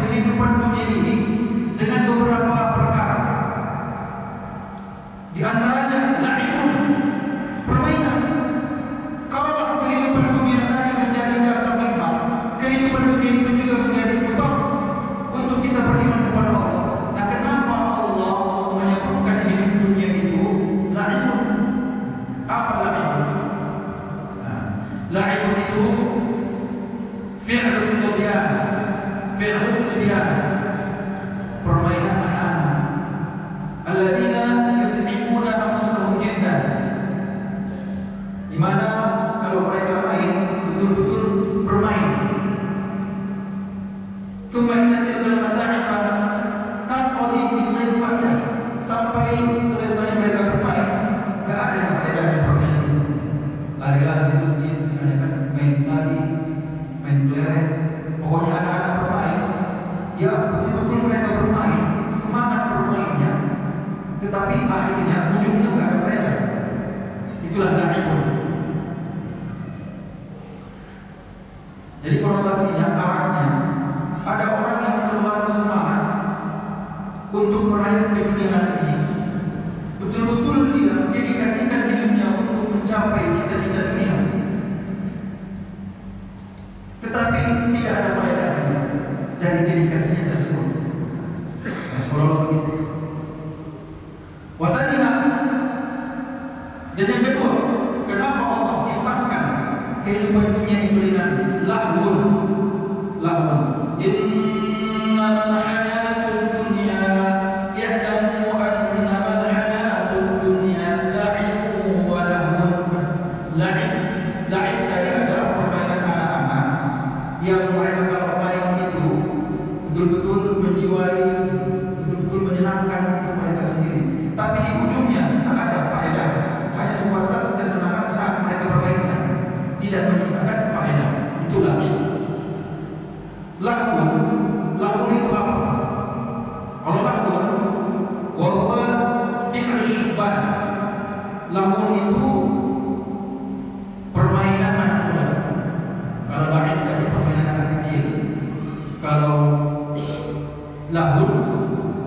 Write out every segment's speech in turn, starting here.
kehidupan dunia ini dengan beberapa perkara. Di antaranya la'ibun, permainan. Kalau kehidupan dunia tadi menjadi dasar nikmat, kehidupan dunia itu juga menjadi sebab untuk kita beriman kepada Allah. Nah, kenapa Allah menyebutkan hidup dunia itu la'ibun? Apa la'ibun? La'ibun itu fi'lus sibyan, permainan anak-anak. Alladzina yut'imuna anfusahum jiddan, di mana kalau mereka main betul-betul bermain. Tsumma inna tilkal mata'iba tanqadi bi ghairi faedah, sampai selesai mereka bermain enggak ada faedahnya permainan itu. Lari-lari di masjid misalnya kan, main lari, main kelereng, pokoknya anak-anak bermain. Ya betul-betul mereka bermain, semangat bermainnya, tetapi akhirnya ujungnya enggak ada faedah. Itulah la'ibun. Jadi konotasinya, arahnya, ada orang yang terlalu semangat untuk meraih ke dunia hari ini. Betul-betul dia dedikasikan hidupnya untuk mencapai cita-cita dunia, tetapi tidak ada faedahnya dari dedikasinya tersebut. Sekolah begitu. Wataniha. Dan yang kedua, kenapa Allah sifatkan kehidupan dunia itu dengan lahun? Innamal hayatud dunya, i'lamu annamal hayatud dunya la'ibun wa lahun. La'ib tadi adalah permainan anak-anak yang mereka kalau main itu betul-betul menjiwai, betul-betul menyenangkan untuk mereka sendiri. Tapi di ujungnya tak ada faedah, hanya sebatas kesenangan saat mereka bermain saja, tidak menyisakan faedah. Itulah lahun itu apa? Kalau lahun, wahuwa fi'l syubban. Lahun itu permainan anak muda. Kalau la'ib tadi permainan anak kecil. Kalau lahun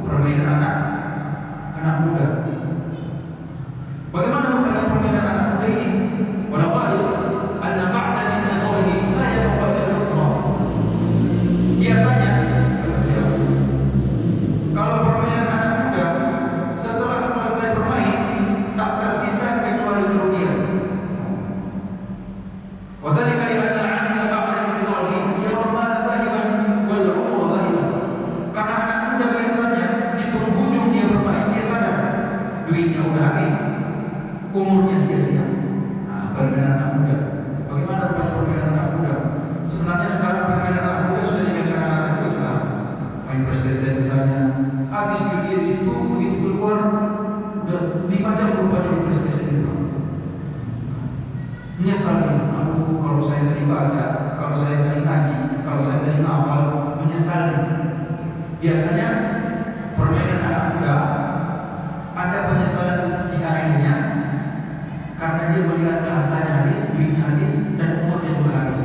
permainan anak muda. Bagaimana rupanya permainan anak muda ini? Walaqad anna ba'da al-qawli la yabqa illa al-asrar. Biasanya kalau permainan anak muda setelah selesai bermain tak tersisa kecuali kerugian. Wa dzalika li anna al-'aqla ba'da al-qawli yawma dhahiban wal 'umru dhahiban. Karena anak muda biasanya di penghujung dia bermain, dia sadar duitnya udah habis, umurnya sia-sia. Nah, permainan anak muda. Bagaimana rupanya permainan anak muda? Sebenarnya sekarang permainan anak muda sudah dimainkan anak-anak juga sekarang. Main PlayStation misalnya, habis dia di situ, begitu keluar udah 5 jam rupanya di PlayStation itu. Menyesal, aduh kalau saya tadi baca, kalau saya tadi ngaji, kalau saya tadi ngafal, menyesal. Biasanya permainan anak muda ada penyesalan di akhirnya karena dia melihat hartanya habis, duitnya habis, dan umurnya juga habis.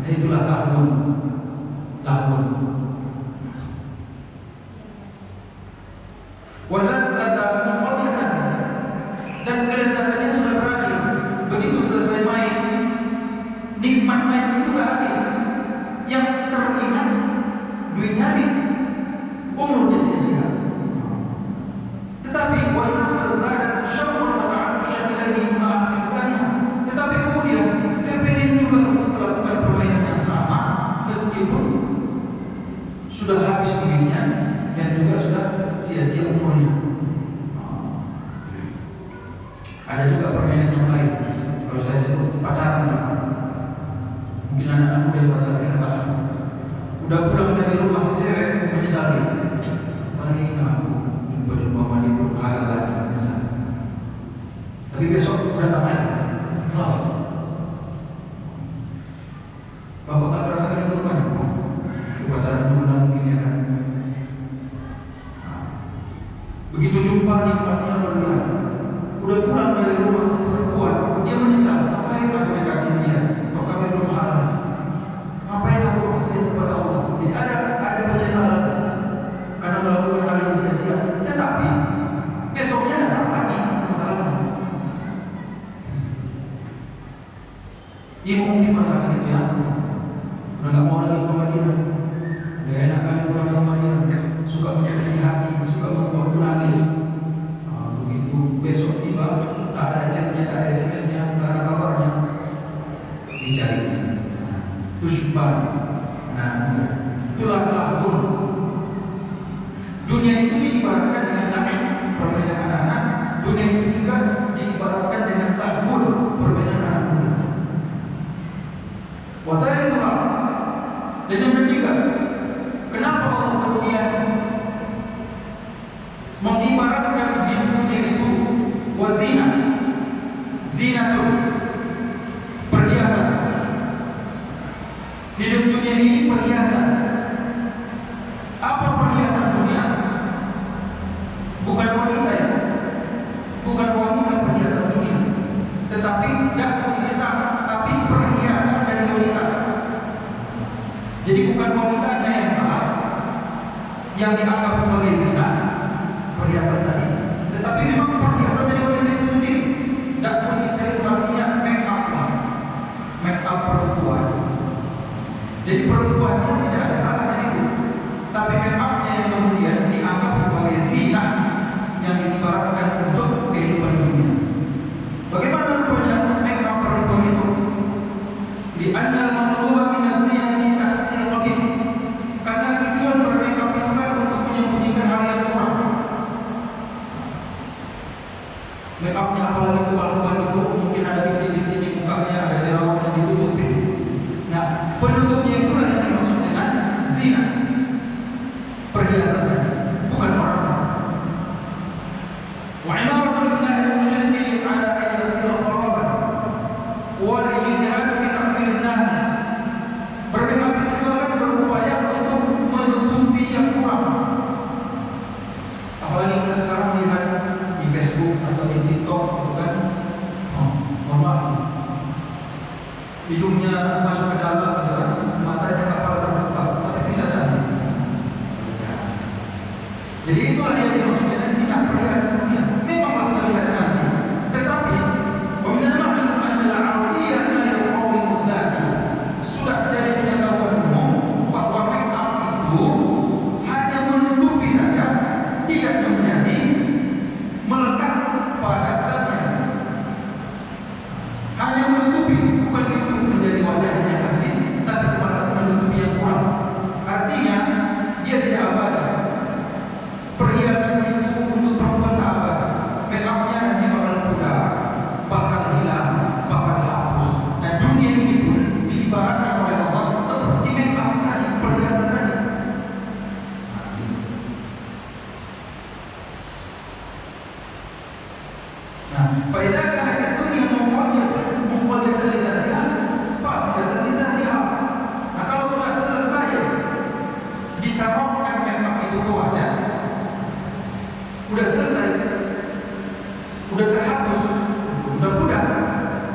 Itulah lahun. Waladzata muqaddatan, dan kelezatannya sudah berakhir. Begitu selesai main, nikmat main itu sudah habis. Yang teringat duitnya habis, umurnya sia-sia. Tetapi wa nafsu zadat syauqan wa ta'atusha ilaihi ma'a fiqaniha. Tetapi kemudian kepingin juga untuk melakukan permainan yang sama, meskipun sudah habis duitnya dan juga sudah sia-sia umurnya. Ada juga permainan yang lain. Kalau saya sebut pacaran, mungkin anak-anak muda yang pacaran apa? Udah pulang dari rumah si cewek menyesali. Baik aku jumpa mandi belum halal lagi bisa. Tapi besok udah tak main. Bapak tak merasakan itu rupanya. Pacaran dulu mungkin ya kan. Begitu jumpa nikmatnya luar biasa. Udah pulang dari rumah si perempuan, dia menyesal. Ngapain aku dekatin dia? Kok kami belum halal? Ngapain aku masih kepada Allah? Jadi ada penyesalan Ibu mungkin merasakan itu ya. Udah nggak mau lagi sama dia, gak enak kali pulang sama dia, suka menyakiti hati, suka membuat nangis. Begitu besok tiba, tak ada chatnya, tak ada SMS-nya, tak ada kabarnya, dicari. Itu syubhat. Nah, itulah lakun. Dunia itu diibaratkan dengan langit, permainan anak-anak. Dunia itu juga diibaratkan dengan lakun, permainan anak muda. Wasai itu dan yang ketiga, kenapa Allah kemudian mengibaratkan hidup dunia itu wazina, zinatul, perhiasan. Hidup dunia ini perhiasan. Apa perhiasan dunia? Bukan wanita ya, bukan wanita perhiasan dunia, tetapi dakun nisa, tapi perhiasan dari wanita. Jadi bukan wanitanya yang salah, yang dianggap sebagai zina, perhiasan tadi, tetapi memang perhiasan dari wanita itu sendiri. Dakun nisa itu artinya make up-nya, make up perempuan. Jadi perempuannya tidak ada salah di situ, tapi make up-nya yang kemudian dianggap sebagai zina yang diibaratkan untuk kehidupan dunia. Bagaimana rupanya make up perempuan itu? Di annal matluba min az-zinati tahsin qabih. Karena tujuan bermake up itu kan untuk menyembunyikan hal yang kurang. Make up-nya apalagi tebal-tebal itu, mungkin ada bintik-bintik di mukanya, ada jerawat yang ditutupi. Nah, penutupnya itulah yang dimaksud dengan zina, perhiasan, bukan orang. Wa imaratul bina'i musyaddi ala an yasira kharaban wal ijtihad fi amri an-nas. Berbeda itu juga kan berupaya untuk menutupi yang kurang. Apalagi kita sekarang lihat di Facebook atau di TikTok itu kan, hidungnya masuk ke dalam, gitu kan? Matanya kapal terbuka, tapi bisa cantik. Jadi itulah yang dimaksud dengan zina, perhiasan dunia. Memanglah terlihat cantik, tetapi peminat makhluk adalah awliyah yang qawimu dzati. Sudah jadi pengetahuan umum bahwa make up itu hanya menutupi saja, tidak menjadi melekat pada zatnya. Hanya menutupi, bukan itu menjadi wajahnya yang asli, tapi sebatas menutupi yang kurang. Artinya dia tidak abadi. Perhiasan itu untuk perempuan tak abadi. Make up-nya nanti bakal pudar, bakal hilang, bakal hapus. Dan dunia ini pun diibaratkan oleh Allah seperti make up tadi, perhiasan tadi. Nah, faedah karena itu yang membuat lidahnya fasidatan lidahnya. Nah, kalau sudah selesai ditaruhkan make up itu ke wajah, udah selesai, udah terhapus, udah pudar,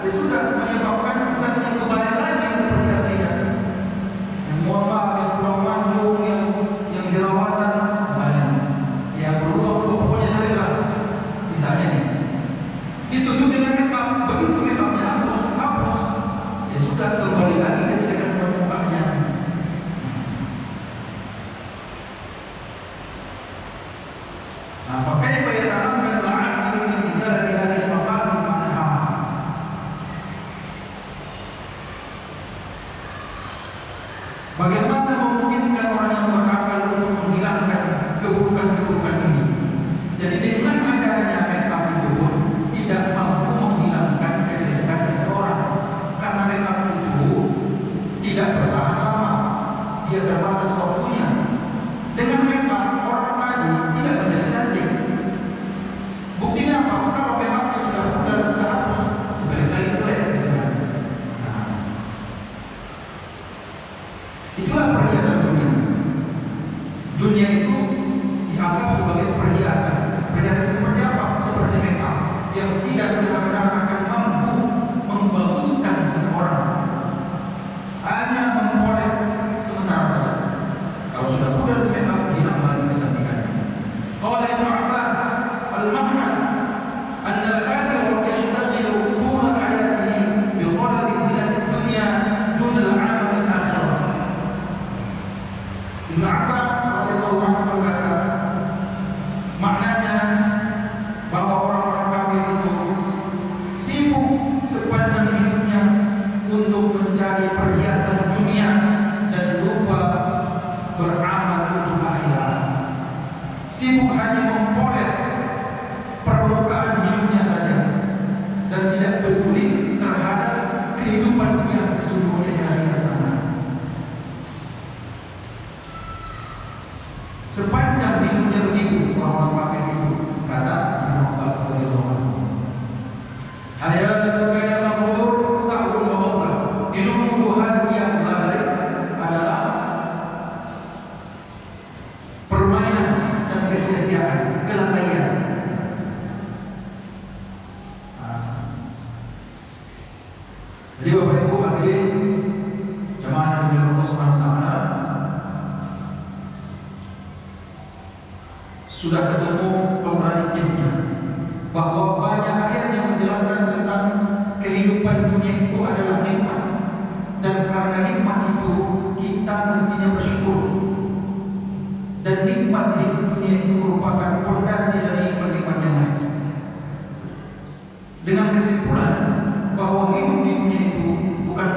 ya sudah menyebabkan bukan yang kembali lagi seperti aslinya. Yang mohon maaf, yang kurang mancung, yang jerawatan, misalnya, yang berubah-ubah, pokoknya carilah, misalnya nih, ditutup dengan make up, begitu make up-nya hapus, ya sudah kembali lagi kejadian permukaannya. Nah, pakai bayar dan ma'akil min izalati hadhihi al-mafasid anha. Bagaimana memungkinkan orang yang berakal untuk menghilangkan keburukan-keburukan ini? Jadi dengan adanya make up itu pun tidak mampu menghilangkan kejelekan seseorang, karena make up itu tidak bertahan lama, dia terbatas waktunya. Dengan make up orang tadi tidak menjadi cantik. Buktinya apa? Kalau make up-nya sudah pudar, sudah hapus, sekali-kali jelek. Nah, itulah perhiasan dunia. Dunia itu dianggap sebagai perhiasan. Perhiasan seperti apa? Seperti make up yang tidak benar-benar akan mampu membaguskan seseorang, hanya mempoles sementara saja. Kalau sudah pudar make up, hilang lagi kecantikannya. Qala Ibnu Abbas, al-makna anna al-kafir yashtaghilu طول حياته bi talabi zinati beramal untuk akhirat. Sibuk hanya mempoles permukaan hidupnya saja dan tidak peduli terhadap kehidupan yang sesungguhnya di akhirat sana. Sepanjang hidupnya begitu, orang pakai itu kata Ibnu Abbas radhiyallahu anhu. Hayatun ghairu maghfur sa'ul maghfur. Hidup Tuhan yang lalai adalah permainan dan kesia-siaan, kelalaian. Jadi Bapak Ibu hadirin jemaah yang dimuliakan Allah Subhanahu wa taala, sudah ketemu kontradiktifnya bahwa banyak ayat yang menjelaskan tentang kehidupan dunia itu adalah nikmat, dan karena nikmat itu kita mestinya bersyukur, dan nikmat hidup dunia itu merupakan fondasi dari nikmat yang lain. Dengan kesimpulan bahwa hidup di dunia itu bukan